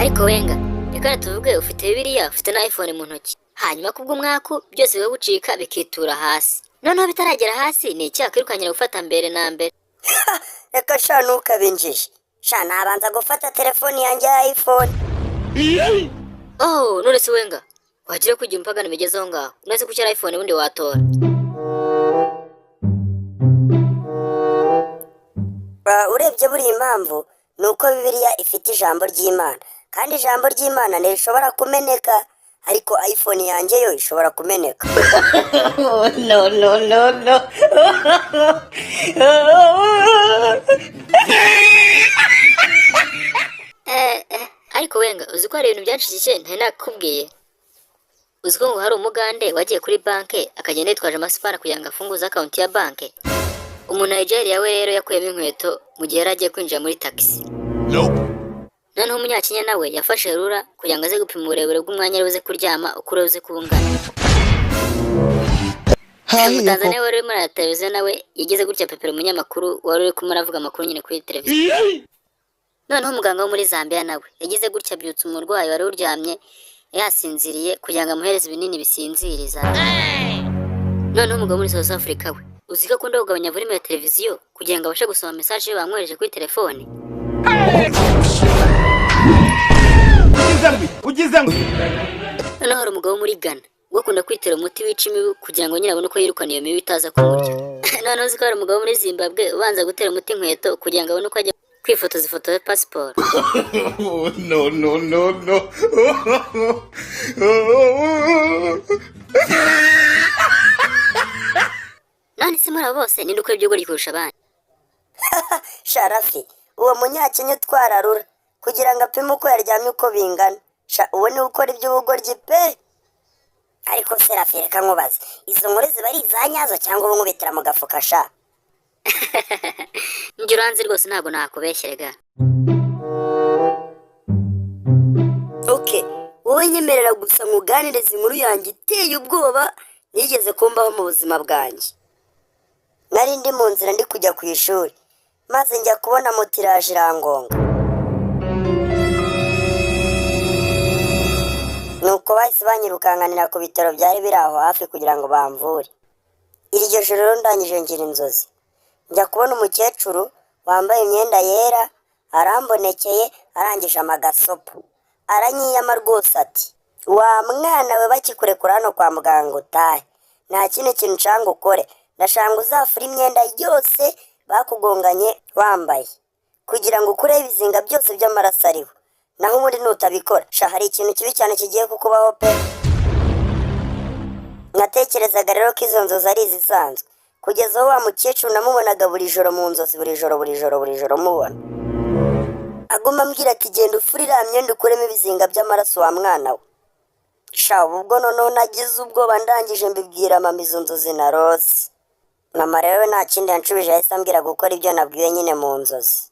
ariko wenga reka tuvuge ufite Bibiliya ufite na iPhone mu ntoki hanyuma kubwo umwaku byose biba gucika bikitura hasi noneho bitaragera hasi ni icyaha kwirukanyira gufata mbere na mbere. Reka sha ntukabinjije sha nabanza gufata telefoni yanjye ya iPhone. Oh none se wenga wagira kujya umpagana bigezeho ngaho uneze kucyara iPhone ubundi watora. Urebye buri impamvu nuko Bibiliya ifite ijambo ry'Imana kandi ijambo ry'Imana ntirishobora kumeneka ariko iPhone yanjye yo ishobora kumeneka. No. Ariko wenga uzi ko hari ibintu byacishije ntari nakubwiye. Uzi ko ngo hari umugande wagiye kuri banke akagenda yitwaje amasipana kugira ngo afunguze akaunti ya banke. Umuntu Nigeria we rero yakuyemo inkweto mu gihe yari agiye kwinjira muri taxi. Noneho umunyakenya nawe yafashe rura kugira ngo aze gupima uburebure bw'umwanya ari buze kuryama uko uruze kubungana. Umutanzania wari urimo arateleviziyo nawe yigeze gutya pepera umunyamakuru wari uri kumwe aravuga amakuru nyine kuri televiziyo. Noneho umuganga wo muri Zambia nawe yagize gutya abyutsa umurwayi wari uryamye yasinziriye kugira ngo amuhereze ibinini bisinziriza. Noneho umugabo muri South Africa we uzi ko akunda kugabanya volume ya televiziyo kugira ngo abashe gusoma message bamwohereje kuri telefone. Ugizangu. Noneho hari umugabo muri Ghana wakunda kwitera umuti wica imibu kugira ngo nyine abone uko yirukana iyo mibu itaza kumurya. Noneho uzi ko hari umugabo muri Zimbabwe ubanza gutera umuti inkweto kugira ngo abone uko ajya kwifotoza ifoto ya passport. No. Nani se muri abo bose ninde ukora ibyo gukora kurusha abandi? Sharafi uwo munyakenya utwara rura kugira ngo apime uko yaryamye uko bingana uwo ni ukora iby'ubugoryi pe. Ariko Serafi reka nkubaze izo nkuru ziba ari izanyazo cyangwa ubu nkubitira mu gafuka sha? Njye uranzi rwose ntabwo nakubeshyerega. Okay wowe nyemerera gusa nkuganiriza inkuru yanjye iteye ubwoba nigeze kumbaho mu buzima bwanjye. Nari ndi mu nzira ndi kujya ku ishuri maze njya kubona moto iraje irangonga. Nuko bahise banyirukanganira ku bitaro byari biri aho hafi kugira ngo bamvure. Iryo joro rero ndangije ngira inzozi njya kubona umukecuru wambaye imyenda yera arambonekeye arangije amagasopo aranyiyama rwose ati wa mwana we bakikurekura hano kwa muganga utahe nta kindi kintu nshanga ukore ndashanga uzafura imyenda yose bakugonganye wambaye kugira ngo ukureho ibizinga byose by'amaraso ariho naho ubundi nutabikora hari ikintu kibi cyane kigiye kukubaho pe. Natekerezaga rero ko izo nzozi ari izisanzwe kugeza aho wa mukecuru namubonaga buri joro mu nzozi buri joro mubona aguma ambwira ati genda ufure iriya myenda ukuremo ibizinga by'amaraso wa mwana we. Ubwo noneho nagize ubwoba ndangije mbibwira mama izo nzozi na Rose. Mama rero nta kindi yanshubije yahise ambwira gukora ibyo nabwiwe nyine mu nzozi.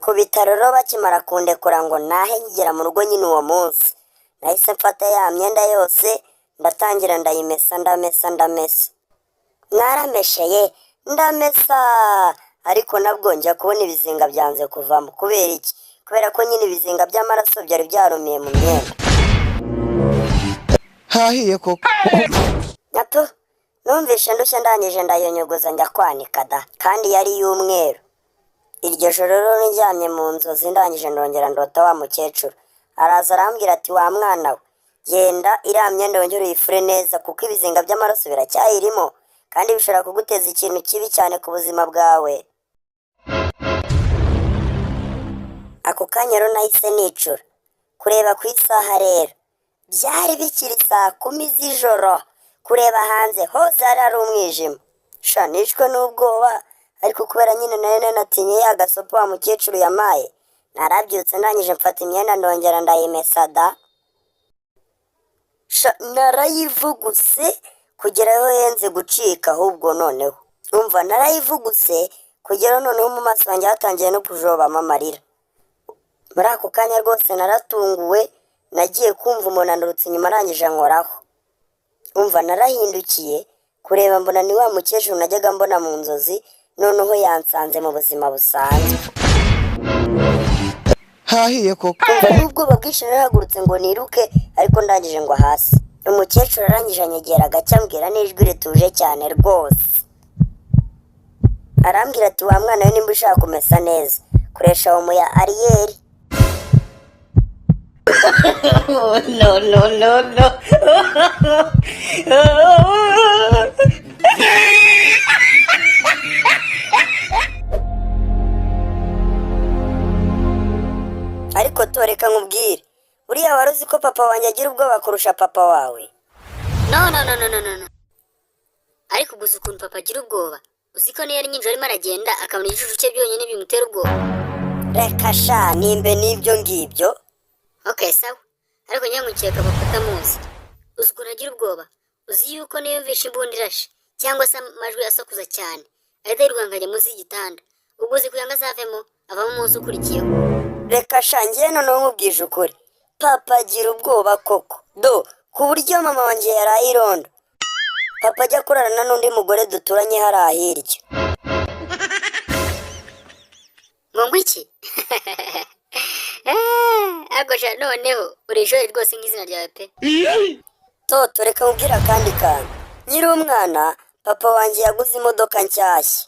Ku bitaro rero bakimara kundekura ngo nahe ngera mu rugo nyine uwo munsi nahise mfata ya myenda yose ndatangira ndayimesa ndamesa naramesheye ndamesa ariko nabwo njya kubona ibizinga byanze kuvamo. Kubera iki? Kubera ko nyine ibizinga by'amaraso byari byarumiye mu myenda. Hahiye koko. Nato numvishe ndushye ndangije ndayonyogoza njya kwanika da kandi yari y'umweru. Iryo joro rero njyamye mu nzozi ndangije ndongera ndota wa mukecuru araza arambwira ati wa mwana we genda iriya myenda wongere uyifure neza kuko ibizinga by'amaraso biracyayirimo kandi bishobora kuguteza ikintu kibi cyane ku buzima bwawe. Ako kanya rero nahise nicura kureba ku isaha rero byari bikiri 10 z'ijoro kureba hanze hose hari umwijima nishwe n'ubwoba ariko kubera nyine nari natinye ya gasopo wa mukecuru yamaye narabyutse ndangije mfata imyenda ndongera ndayimesa da narayivuguse kugeraho yenze gucika ahubwo noneho umva narayivuguse kugeraho noneho mu maso yanjye hatangiye no kujobama amarira. Muri ako kanya rwose naratunguwe nagiye kumva umuntu andurutse inyuma arangije ankoraho. Umva narahindukiye kureba mbona ni wa mukecuru najyaga mbona mu nzozi noneho yansanze mu buzima busanzwe. hahiye koko. Umva n'ubwoba bwinshi narahagurutse ngo niruke ariko ndangije ngo hasi. Umukecuru arangije anyegera gake ambwira n'ijwi rituje cyane rwose. Arambwira ati wa mwana we nimba ushaka kumesa neza koresha omo ya Ariel. No. Ariko toreka nkubwire buriya wari uzi ko papa wanjye agira ubwoba kurusha papa wawe? No. Ariko gusa ukuntu papa agira ubwoba, uzi ko niyo ari nijoro arimo aragenda akabona igicucu cye byonyine bimutera ubwoba. Reka sha nimbe n'ibyo ngibyo. Okay, sawa. Ariko nyamukeka papa utamuzi. Uzi ukuntu agira ubwoba? Uzi yuko niyo yumvisha imbunda irashe cyangwa se amajwi asakuza cyane ahita yirukanka ajya munsi y'igitanda. Ubwo uzi kugira ngo azavemo avamo umunsi ukurikiyeho. Reka sha njye noneho nkubwije ukuri, papa agira ubwoba koko ku buryo mama wanjye yaraye irondo papa ajya kurarana n'undi mugore duturanye hariya hirya. Ngo iki? Agosha noneho uri jori rwose nk'izina ryawe pe. Toto reka nkubwire akandi kantu. Nyiri umwana papa wanjye yaguze imodoka nshyashya,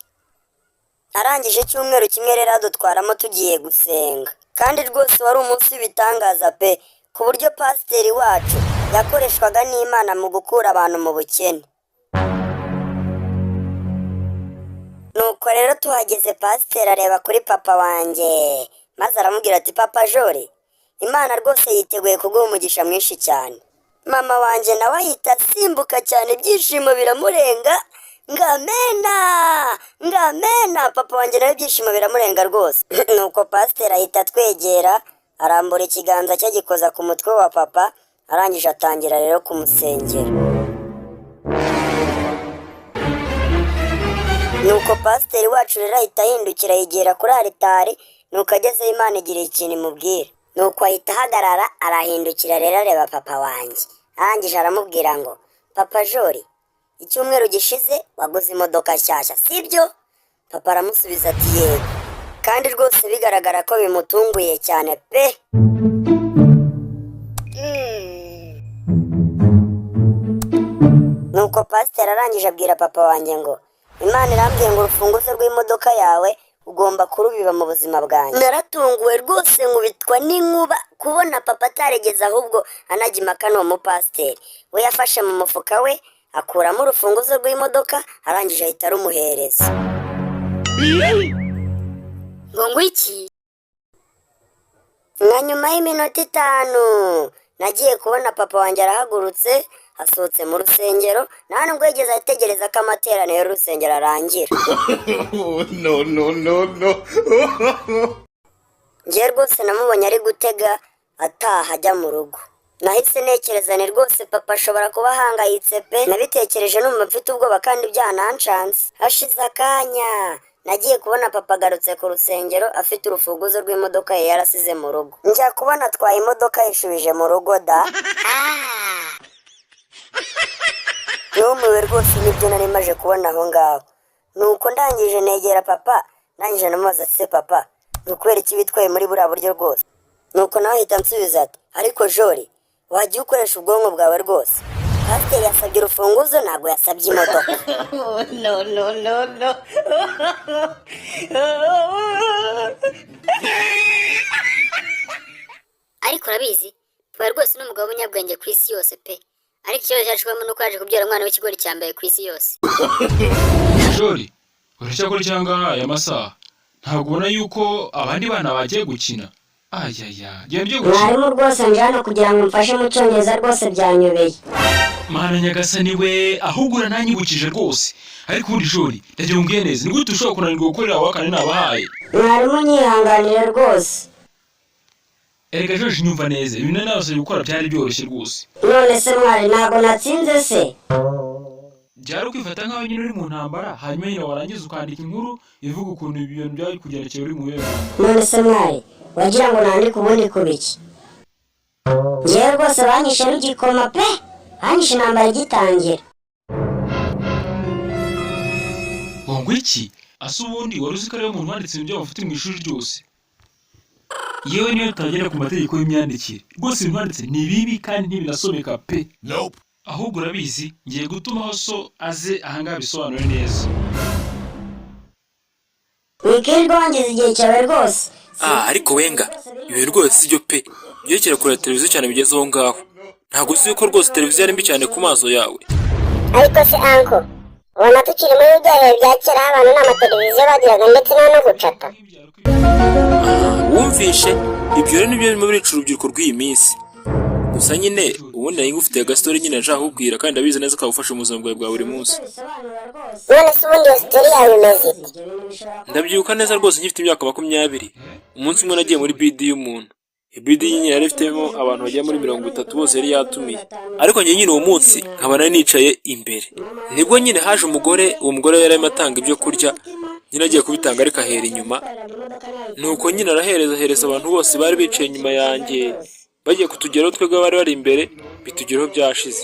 arangije icyumweru kimwe rero adutwaramo tugiye gusenga, kandi rwose wari umunsi w'ibitangaza pe, ku buryo pasiteri wacu yakoreshwaga n'Imana mu gukura abantu mu bukene. Nuko rero tuhageze pasiteri areba kuri papa wanjye maze aramubwira ati papa Jori, Imana rwose yiteguye kuguha umugisha mwinshi cyane. Mama wanjye nawe ahita asimbuka cyane ibyishimo biramurenga ngamena papa wanjye nawe ibyishimo biramurenga rwose. Nuko pasiteri ahita atwegera arambura ikiganza cye agikoza ku mutwe wa papa, arangije atangira rero kumusengera. Nuko pasiteri wacu rero ahita ahindukira yegera kuri aritari, nuko agezeho Imana igira ikintu imubwira. Nuko ahita ahagarara arahindukira rero areba papa wanjye, arangije aramubwira ngo papa Jori, icyumweru gishize waguze imodoka nshyashya sibyo? Papa aramusubiza ati yego, kandi rwose bigaragara ko bimutunguye cyane pe. Nuko pasiteri arangije abwira papa wanjye ngo Imana irambwiye ngo urufunguzo rw'imodoka yawe ugomba kurubiba mu buzima bwanjye. Naratunguwe rwose nkubitwa n'inkuba kubona papa ataregeza ahubwo anajya impaka n'uwo mupasiteri. We yafashe mu mufuka we akuramo urufunguzo rw'imodoka, arangije ahita arumuhereza. Ngo iki? Nka nyuma y'iminota 5 nagiye kubona papa wanjye arahagurutse asohotse mu rusengero, nta nubwo yigeze ategereza ko amateraniro y'urusengero arangira. No. Njye rwose namubonye ari gutega ataha ajya mu rugo. Nahise ntekereza ni rwose papa ashobora kuba ahangayitse pe. Nabitekereje numva mfite ubwoba kandi byananshanze. Hashize akanya nagiye kubona papa agarutse ku rusengero afite urufunguzo rw'imodoka ye yarasize mu rugo. Njya kubona atwaye imodoka yishubije mu rugo da. Numiwe rwose nibyo nari maje kubona aho ngaho. Nuko ndangije negera papa, ndangije namubaza se papa, nukubera iki bitwaye muri buriya buryo rwose? Nuko nawe ahita ansubiza ati ariko Jori, wajya ukoresha ubwonko bwawe rwose. Pasiteri yasabye urufunguzo ntabwo yasabye imodoka. No. Ariko urabizi papa rwose ni umugabo w'umunyabwenge ku isi yose pe. Ariko ikibazo cyacu kubamo nuko yaje kubyara umwana w'ikigori cya mbere ku isi yose. Jori, uracyakora cyangwa aya masaha? Ntabwo ubona yuko abandi bana bagiye gukina? Genda gukina. Mwarimu rwose nje hano kugira ngo mfashe mu cyongereza rwose byanyobeye. Mana nyagasani we, ahubwo urantanyibukije rwose. Ariko ubundi Jori, ndagira umbwiye neza, ni gute ushobora kunanirwa gukorera wakane nabahaye? Mwarimu nyihanganire rwose. Erega Jori nyumva neza, ibintu nabasabye gukora byari byoroshye rwose. None se mwari ntabwo natsinze se? Byari kwifata nk'aho nyine uri mu ntambara, hanyuma nyine warangiza ukandika inkuru ivuga ukuntu ibintu byari kugendekera uri mu bihe. None se mwari wagira ngo nandike ubundi kubiki? Njyewe rwose banyishe n'igikoma pe, banyishe intambara igitangira. Ngo iki? Ase ubundi wari uzi ko ariwe muntu wanditse ibyo bafite mu ishuri ryose? yewe niyo tutagera ku mategeko y'imyandikire rwose imwanditse ni bibi kandi ntibinasomeka pe. Ahubwo urabizi ngiye gutumaho so aze ahangaha bisobanure neza. wikirirwa wangiza igihe cyawe rwose. ariko wenga ibi rwose sibyo pe. Yerekera kure televiziyo cyane bigeze aho ngaho. Ntabwo uzi ko rwose televiziyo ari mbi cyane ku maso yawe. ariko se anko ubona tukiri muri bya bihe bya kera abantu n'amateleviziyo bagiraga ndetse no gucata. Wumvishe ibyo rero nibyo birimo birica urubyiruko rw'iyi minsi. Gusa nyine ubundi nari ngufitiye agastori nyine nshaka kukubwira kandi abizi neza ko agufasha mu buzima bwawe bwa buri munsi. none se ubundi iyo sitori yawe imeze ite? Ndabyibuka neza rwose nkifite imyaka 20. Umunsi umwe nagiye muri bidi y'umuntu. Ibidi nyine yari ifitemo abantu bagera muri 30 bose yari yatumiye. Ariko nyine uwo munsi nkaba nari nicaye imbere. Nibwo nyine haje umugore, uwo mugore yari arimo atanga ibyo kurya. Nyine agiye kubitanga ariko ahera inyuma. Nuko nyine arahereza abantu bose bari bicaye inyuma yanjye. Bagiye kutugeraho twebwe bari bari imbere bitugeraho byashize.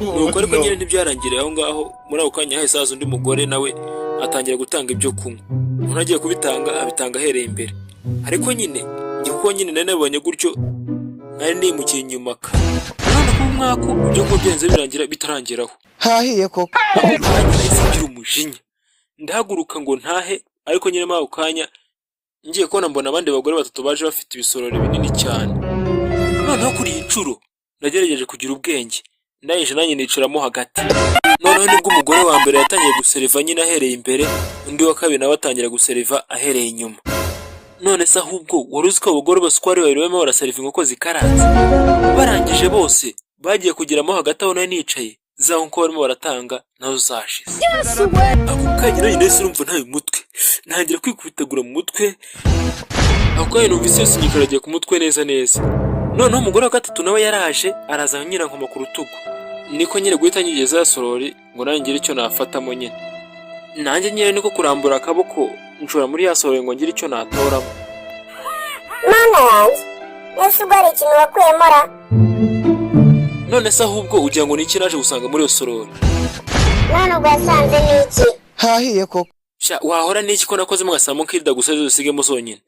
Nuko ariko nyine ntibyarangiriye aho ngaho. Muri ako kanya hahise haza undi mugore nawe atangira gutanga ibyo kunywa. Umuntu agiye kubitanga abitanga ahereye imbere. Ariko nyine kuko nyine nari nabonye gutyo nari nimukiye inyuma ka. None ko umwaka ibyo ngo byenze birangira bitarangeraho. hahiye koko. Nahise umujinya. Ndahaguruka ngo ntahe ariko nyine muri ako kanya ngiye kubona mbona abandi bagore batatu baje bafite ibisorori binini cyane. Noneho kuri iyi nshuro nagerageje kugira ubwenge. Ndayije nanjye nicaramo hagati. Noneho nibwo umugore wa mbere yatangiye guseriva nyine ahereye imbere, undi wa kabiri nawe atangira guseriva ahereye inyuma. None se ahubwo wari uzi ko abagore bose uko ari babiri barimo baraseriva inkoko zikaranze. Barangije bose bagiye kugeramo hagati aho nari nicaye. Za nko barimo baratanga nazo zashize. Ako kanya nanjye nahise urumva ntaye umutwe. Ntangira kwikubitagura mu mutwe. Ako kanya numvise yose nyikaragiye ku mutwe neza neza. Noneho umugore wa gatatu nawe yaraje araza nyina nkoma ku rutugu. Niko nyine guhita nyigeza sorori ngo nanjye ngire icyo nafatamo nyine. Nanjye nyine niko kurambura akaboko nshora muri ya sorori ngo ngire icyo natoramo. Mana yanjye ese ubwo hari ikintu wakwemora? None se ahubwo ugira ngo niki naje gusanga muri iyo sorori? none ubwo yasanze n'iki? hahiye koko. Wahora n'iki ko nakoze mugasamo kirida gusa zisigemo zonyine.